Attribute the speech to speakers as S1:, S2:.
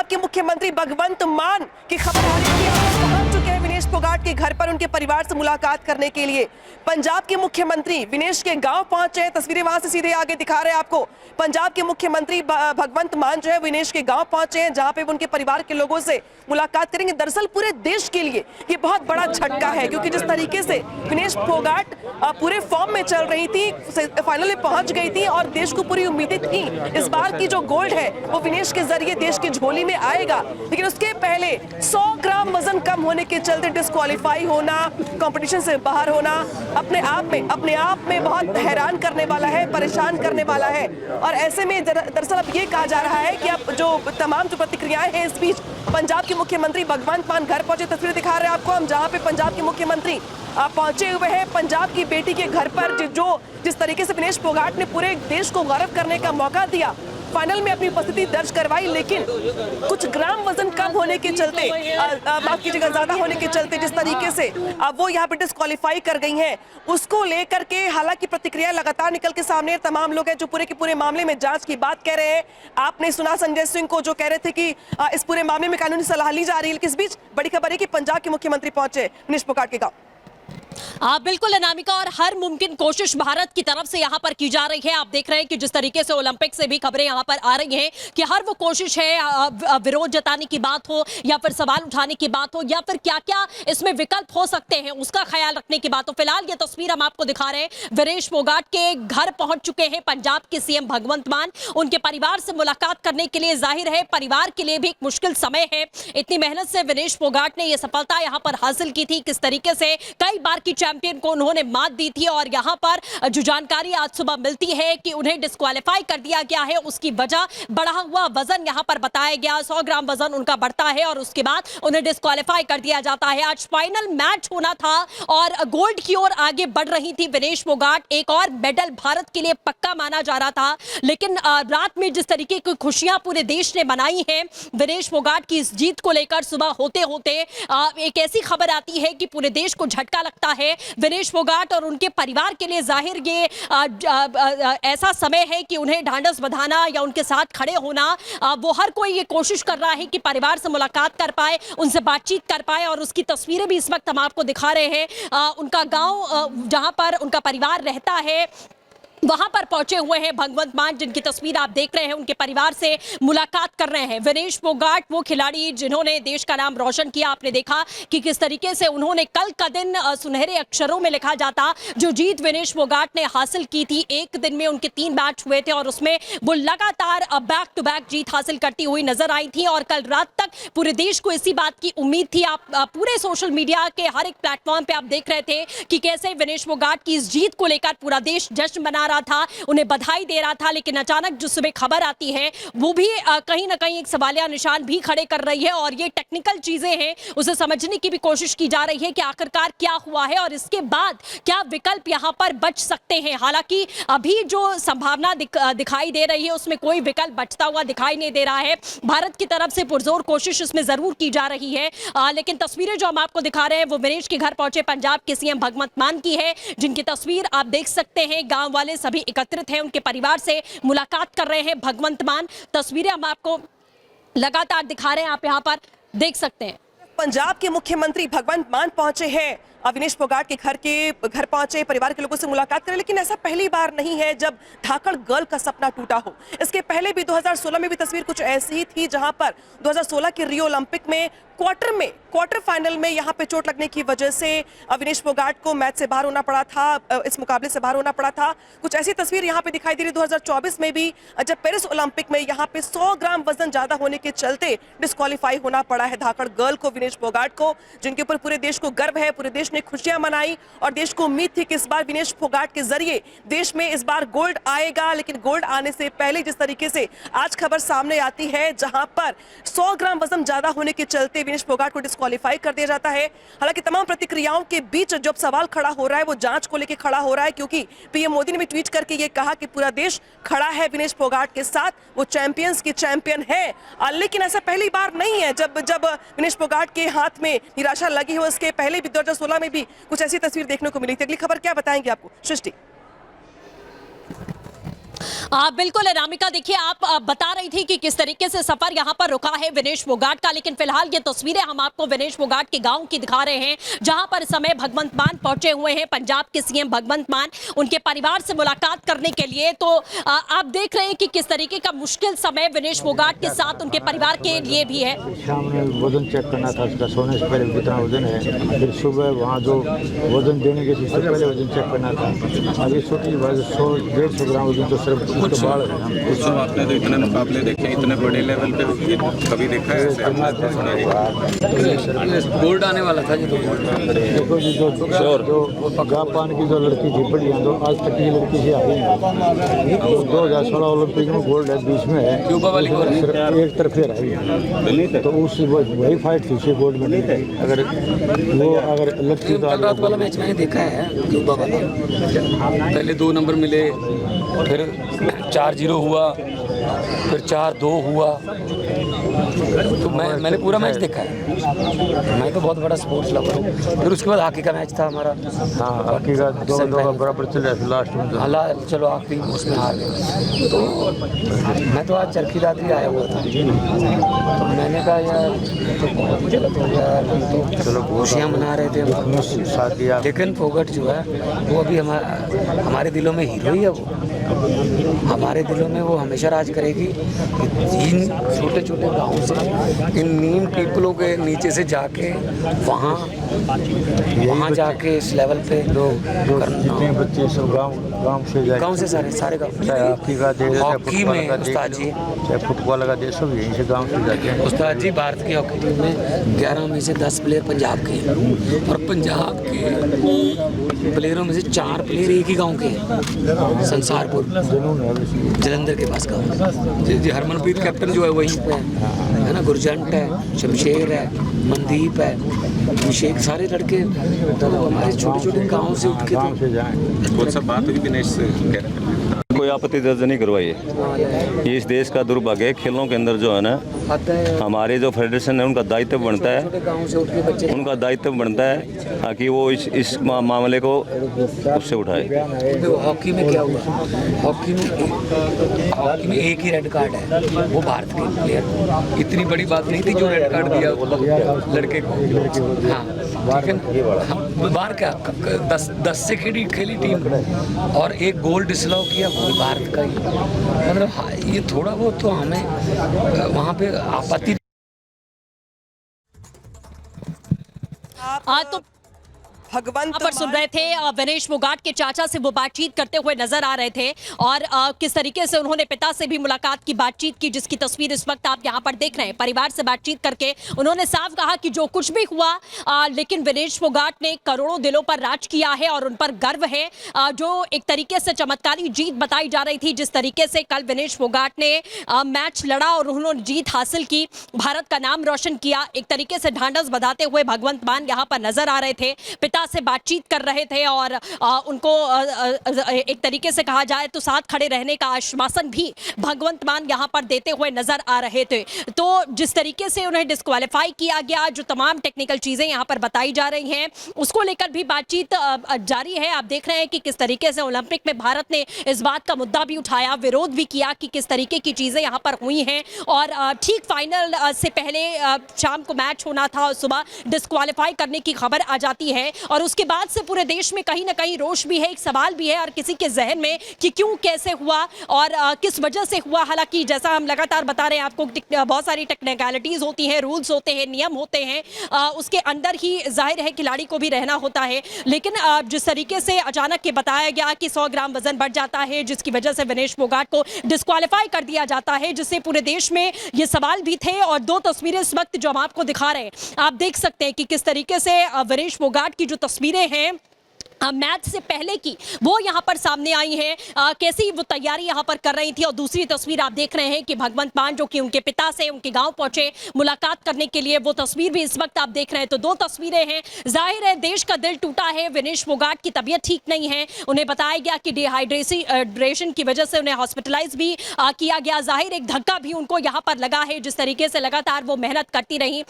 S1: के मुख्यमंत्री भगवंत मान की खबर आ रही है, पहुंच चुके हैं विनेश फोगाट के घर पर उनके परिवार से मुलाकात करने के लिए। पंजाब के मुख्यमंत्री विनेश के गांव पहुंचे हैं, तस्वीरें वहां से सीधे आगे दिखा रहे हैं आपको। पंजाब के मुख्यमंत्री भगवंत मान जो है विनेश के गांव पहुंचे हैं, जहां पे उनके परिवार के लोगों से मुलाकात करेंगे। दरअसल पूरे देश के लिए ये बहुत बड़ा झटका है, क्योंकि जिस तरीके से विनेश फोगाट पूरे फॉर्म में चल रही थी, फाइनल में पहुंच गई थी और देश को पूरी उम्मीदें थी इस बार की जो गोल्ड है वो विनेश के जरिए देश की झोली में आएगा। लेकिन उसके पहले 100 ग्राम वजन कम होने के चलते डिस्क्वालीफाई होना, कंपटीशन से बाहर होना अपने आप में बहुत हैरान करने वाला है, परेशान करने वाला है। और ऐसे में दरअसल अब ये कहा जा रहा है कि अब जो तमाम जो प्रतिक्रियाएं हैं, इस बीच पंजाब के मुख्यमंत्री भगवंत मान घर पहुंचे। तस्वीर दिखा रहे हैं आपको हम, जहां पे पंजाब के मुख्यमंत्री पहुंचे हुए हैं पंजाब की बेटी के घर पर। जिस तरीके से विनेश फोगाट ने पूरे देश को गौरव करने का मौका दिया, फाइनल में अपनी उपस्थिति दर्ज करवाई, लेकिन कुछ ग्राम वजन कम होने के चलते, माफ कीजिएगा ज्यादा होने के चलते जिस तरीके से वो यहाँ पे डिस्क्वालीफाई कर गई हैं, उसको लेकर के हालांकि प्रतिक्रिया लगातार निकल के सामने। तमाम लोग हैं जो पूरे के पूरे मामले में जांच की बात कह रहे हैं। आपने सुना संजय सिंह को जो कह रहे थे कि इस पूरे मामले में कानूनी सलाह ली जा रही है। लेकिन इस बीच बड़ी खबर है कि पंजाब के मुख्यमंत्री पहुंचे विनेश फोगाट के गांव।
S2: बिल्कुल अनामिका, और हर मुमकिन कोशिश भारत की तरफ से यहाँ पर की जा रही है। आप देख रहे हैं कि जिस तरीके से ओलंपिक से भी खबरें यहाँ पर आ रही हैं कि हर वो कोशिश है, विरोध जताने की बात हो या फिर सवाल उठाने की बात हो या फिर क्या क्या इसमें विकल्प हो सकते हैं उसका ख्याल रखने की बात हो। फिलहाल ये तस्वीर हम आपको दिखा रहे हैं, विनेश फोगाट के घर पहुंच चुके हैं पंजाब के सीएम भगवंत मान। उनके परिवार से मुलाकात करने के लिए, जाहिर है परिवार के लिए भी एक मुश्किल समय है। इतनी मेहनत से विनेश फोगाट ने यह सफलता यहाँ पर हासिल की थी, किस तरीके से कई बार की चैंपियन को उन्होंने मात दी थी। और यहां पर जो जानकारी आज सुबह मिलती है कि उन्हें डिस्क्वालीफाई कर दिया गया है, उसकी वजह बढ़ा हुआ वजन यहां पर बताया गया। 100 ग्राम वजन उनका बढ़ता है और उसके बाद उन्हें डिस्क्वालीफाई कर दिया जाता है। आज फाइनल मैच होना था और गोल्ड की ओर आगे बढ़ रही थी विनेश फोगाट। एक और मेडल भारत के लिए पक्का माना जा रहा था, लेकिन रात में जिस तरीके की खुशियां पूरे देश ने मनाई हैं विनेश फोगाट की इस जीत को लेकर, सुबह होते होते एक ऐसी खबर आती है कि पूरे देश को झटका लगता है। विनेश फोगाट और उनके परिवार के लिए जाहिर ये ऐसा समय है कि उन्हें ढांढस बंधाना या उनके साथ खड़े होना, वो हर कोई ये कोशिश कर रहा है कि परिवार से मुलाकात कर पाए, उनसे बातचीत कर पाए। और उसकी तस्वीरें भी इस वक्त हम आपको दिखा रहे हैं। उनका गांव जहां पर उनका परिवार रहता है वहां पर पहुंचे हुए हैं भगवंत मान, जिनकी तस्वीर आप देख रहे हैं। उनके परिवार से मुलाकात कर रहे हैं। विनेश फोगाट वो खिलाड़ी जिन्होंने देश का नाम रोशन किया। आपने देखा कि किस तरीके से उन्होंने कल का दिन सुनहरे अक्षरों में लिखा जाता। जो जीत विनेश फोगाट ने हासिल की थी, एक दिन में उनके 3 मैच हुए थे और उसमें वो लगातार बैक टू बैक जीत हासिल करती हुई नजर आई थी। और कल रात तक पूरे देश को इसी बात की उम्मीद थी। आप पूरे सोशल मीडिया के हर एक प्लेटफॉर्म पे आप देख रहे थे कि कैसे विनेश फोगाट की इस जीत को लेकर पूरा देश जश्न मना रहा था, उन्हें बधाई दे रहा था। लेकिन अचानक जो सुबह खबर आती है वो भी कहीं ना कहीं एक सवालिया निशान भी खड़े कर रही है। और ये टेक्निकल चीजें हैं, उसे समझने की भी कोशिश की जा रही है कि आखिरकार क्या हुआ है और इसके बाद क्या विकल्प यहां पर बच सकते हैं। हालांकि अभी जो संभावना दिखाई दे रही है उसमें कोई विकल्प बचता हुआ दिखाई नहीं दे रहा है। भारत की तरफ से पुरजोर कोशिश इसमें जरूर की जा रही है। लेकिन तस्वीरें जो हम आपको दिखा रहे हैं वो विनेश के घर पहुंचे पंजाब के सीएम भगवंत मान की है, जिनकी तस्वीर आप देख सकते हैं। गांव वाले सभी एकत्रित हैं, उनके परिवार से मुलाकात कर रहे हैं भगवंत मान। तस्वीरें हम आपको लगातार दिखा रहे हैं, आप यहां पर देख सकते हैं।
S1: पंजाब के मुख्यमंत्री भगवंत मान पहुंचे हैं, विनेश फोगाट के घर पहुंचे, परिवार के लोगों से मुलाकात करें। लेकिन ऐसा पहली बार नहीं है जब धाकड़ गर्ल का सपना टूटा हो। इसके पहले भी 2016 में भी तस्वीर कुछ ऐसी ही थी, जहां पर 2016 के रियो ओलंपिक में क्वार्टर फाइनल में यहां पे चोट लगने की वजह से विनेश फोगाट को मैच से बाहर होना पड़ा था, इस मुकाबले से बाहर होना पड़ा था। कुछ ऐसी तस्वीर यहां पे दिखाई दे रही 2024 में भी, जब पेरिस ओलंपिक में यहां पे 100 ग्राम वजन ज्यादा होने के चलते डिस्क्वालीफाई होना पड़ा है धाकड़ गर्ल को, विनेश फोगाट को, जिनके ऊपर पूरे देश को गर्व है। पूरे देश ने खुशियां मनाई और देश को उम्मीद थी कि इस बार विनेश फोगाट के जरिए देश में इस बार गोल्ड आएगा। लेकिन गोल्ड आने से पहले जिस तरीके से आज खबर सामने आती है, जहां पर 100 ग्राम वजन ज्यादा होने के चलते विनेश फोगाट को डिस्क्वालीफाई कर दिया जाता है। हालांकि तमाम प्रतिक्रियाओं के बीच जो सवाल खड़ा हो रहा है वो जांच को लेकर खड़ा हो रहा है, क्योंकि पीएम मोदी ने भी ट्वीट करके ये कहा कि पूरा देश खड़ा है विनेश फोगाट के साथ, वो चैंपियंस की चैंपियन है। लेकिन ऐसा पहली बार नहीं है जब विनेश फोगाट के हाथ में निराशा लगी हो। इसके पहले भी 2016 में भी कुछ ऐसी तस्वीर देखने को मिली थी। अगली खबर क्या बताएंगे आपको सृष्टि?
S2: बिल्कुल अनामिका, देखिए आप बता रही थी कि किस तरीके से सफर यहाँ पर रुका है विनेश फोगाट का, लेकिन फिलहाल ये तस्वीरें हम आपको विनेश फोगाट के गांव की दिखा रहे हैं, जहां पर इस समय भगवंत मान पहुंचे हुए हैं, पंजाब के सीएम भगवंत मान उनके परिवार से मुलाकात करने के लिए। तो आप देख रहे हैं कि किस तरीके का मुश्किल समय विनेश फोगाट के साथ उनके परिवार के लिए भी है।
S3: सामने वजन चेक करना था उसका, सोने से पहले कितना वजन है, फिर सुबह वहाँ जो वजन देने के उससे पहले वजन चेक करना था। अभी छोटी 100-150 ग्राम वजन तो सिर्फ उसके बाल है।
S4: कुछ आपने तो इतने मुकाबले देखे, इतने बड़े लेवल पे कभी देखा है ऐसे?
S5: गोल्ड आने वाला था जी। तो
S3: देखो जी, जो जापान की जो लड़की थी बड़ी, तो आज तक ये लड़की से आई है। 2016 ओलंपिक में गोल्ड है, बीच में है,
S5: क्यूबा वाली गोल्ड
S3: सिर्फ एक तरफ रही है, तो उस वही फाइट थी, गोल्ड में अगर वो अगर लड़की तो
S5: रात वाला मैच मैंने देखा है क्यूबा वाला। पहले 2 नंबर मिले, फिर 4-0 हुआ, फिर 4-2 हुआ। तो मैंने पूरा मैच देखा है। मैं तो बहुत बड़ा स्पोर्ट्स लवर हूँ। फिर उसके बाद हॉकी का मैच था हमारा।
S3: हाँ, हॉकी का 2-2 बराबर चले लास्ट में तो।
S5: हाँ, चलो आखिरी उसमें हार गए। तो मैं तो आज चरखी दादरी आया हुआ था, तो मैंने कहा यार तो बहुत ही गलत हो गया यार, तो चलो खुशियाँ मना रहे थे हम, लेकिन फोगाट जो है वो अभी हमारे दिलों में हीरो ही है। वो हमारे दिलों में वो हमेशा राज करेगी। इन छोटे छोटे गाँव से, इन नीम पीपलों के नीचे से जाके वहाँ जाके इस लेवल पे लोग
S3: जितने बच्चे सब गाँव से
S5: सारे गाँव, हॉकी में उस्ताद जी,
S3: चाहे फुटबॉल का देश सब यहीं से गाँव से जाते हैं।
S5: उस्ताद जी, भारत की हॉकी टीम में 11 में से 10 प्लेयर पंजाब के हैं, और पंजाब के प्लेयरों में से 4 प्लेयर एक ही गांव के हैं, संसारपुर जलंधर के पास गाँव। जी, हरमनप्रीत कैप्टन जो है वहीं पे है ना, गुरजंट है, शमशेर है, मनदीप है, अभिषेक, सारे लड़के तो हमारे छोटे छोटे गाँव से उठ के
S4: बहुत सब बात हुई दिनेश से, कह रहे थे
S6: कोई आपत्ति दर्ज नहीं करवाई है। ये इस देश का दुर्भाग्य है। खेलों के अंदर जो है ना, हमारे जो फेडरेशन है उनका दायित्व बनता है, उनका दायित्व बनता है कि वो इस मामले को उससे उठाए।
S5: हॉकी में क्या हुआ, हॉकी में एक ही रेड कार्ड है, वो भारत के प्लेयर। इतनी बड़ी बात नहीं थी जो रेड कार्ड दिया लड़के को। हाँ, लेकिन बाहर क्या 10 से खेली टीम और एक गोल डिसअलाउ किया, वो भारत का ही। मतलब ये थोड़ा बहुत तो हमें वहाँ पे आपत्ति।
S2: तो भगवंत पर सुन रहे थे विनेश फोगाट के चाचा से वो बातचीत करते हुए नजर आ रहे थे, और किस तरीके से उन्होंने पिता से भी मुलाकात की, बातचीत की, जिसकी तस्वीर इस वक्त आप यहां पर देख रहे हैं। परिवार से बातचीत करके उन्होंने साफ कहा कि जो कुछ भी हुआ, लेकिन विनेश फोगाट ने करोड़ों दिलों पर राज किया है और उन पर गर्व है। जो एक तरीके से चमत्कारी जीत बताई जा रही थी, जिस तरीके से कल विनेश फोगाट ने मैच लड़ा और उन्होंने जीत हासिल की, भारत का नाम रोशन किया, एक तरीके से ढांढस बंधाते हुए भगवंत मान यहाँ पर नजर आ रहे थे, पिता से बातचीत कर रहे थे, और उनको एक तरीके से कहा जाए तो साथ खड़े रहने का आश्वासन भी भगवंत मान यहां पर देते हुए नजर आ रहे थे। तो जिस तरीके से उन्हें डिस्क्वालीफाई किया गया, जो तमाम टेक्निकल चीजें यहां पर बताई जा रही हैं, उसको लेकर भी बातचीत जारी है। आप देख रहे हैं कि किस तरीके से ओलंपिक में भारत ने इस बात का मुद्दा भी उठाया, विरोध भी किया कि किस तरीके की चीजें यहां पर हुई हैं, और ठीक फाइनल से पहले शाम को मैच होना था, सुबह डिस्क्वालीफाई करने की खबर आ जाती है, और उसके बाद से पूरे देश में कहीं ना कहीं रोष भी है, एक सवाल भी है, और किसी के जहन में कि क्यों, कैसे हुआ और किस वजह से हुआ। हालांकि जैसा हम लगातार बता रहे हैं आपको, बहुत सारी टेक्निकलिटीज होती हैं, रूल्स होते हैं, नियम होते हैं, उसके अंदर ही जाहिर है खिलाड़ी को भी रहना होता है। लेकिन जिस तरीके से अचानक ये बताया गया कि 100 ग्राम वजन बढ़ जाता है, जिसकी वजह से विनेश फोगाट को डिस्क्वालीफाई कर दिया जाता है, जिससे पूरे देश में ये सवाल भी थे। और 2 तस्वीरें इस वक्त जो हम आपको दिखा रहे हैं, आप देख सकते हैं कि किस तरीके से विनेश फोगाट की जो तस्वीरें हैं मैच से पहले की, वो यहाँ पर सामने आई हैं, कैसी वो तैयारी यहाँ पर कर रही थी। और दूसरी तस्वीर आप देख रहे हैं कि भगवंत मान जो कि उनके पिता से उनके गांव पहुंचे मुलाकात करने के लिए, वो तस्वीर भी इस वक्त आप देख रहे हैं। तो 2 तस्वीरें हैं। जाहिर है देश का दिल टूटा है, विनेश फोगाट की तबीयत ठीक नहीं है, उन्हें बताया गया कि डिहाइड्रेशन की वजह से उन्हें हॉस्पिटलाइज भी किया गया। जाहिर एक धक्का भी उनको यहाँ पर लगा है, जिस तरीके से लगातार वो मेहनत करती रही।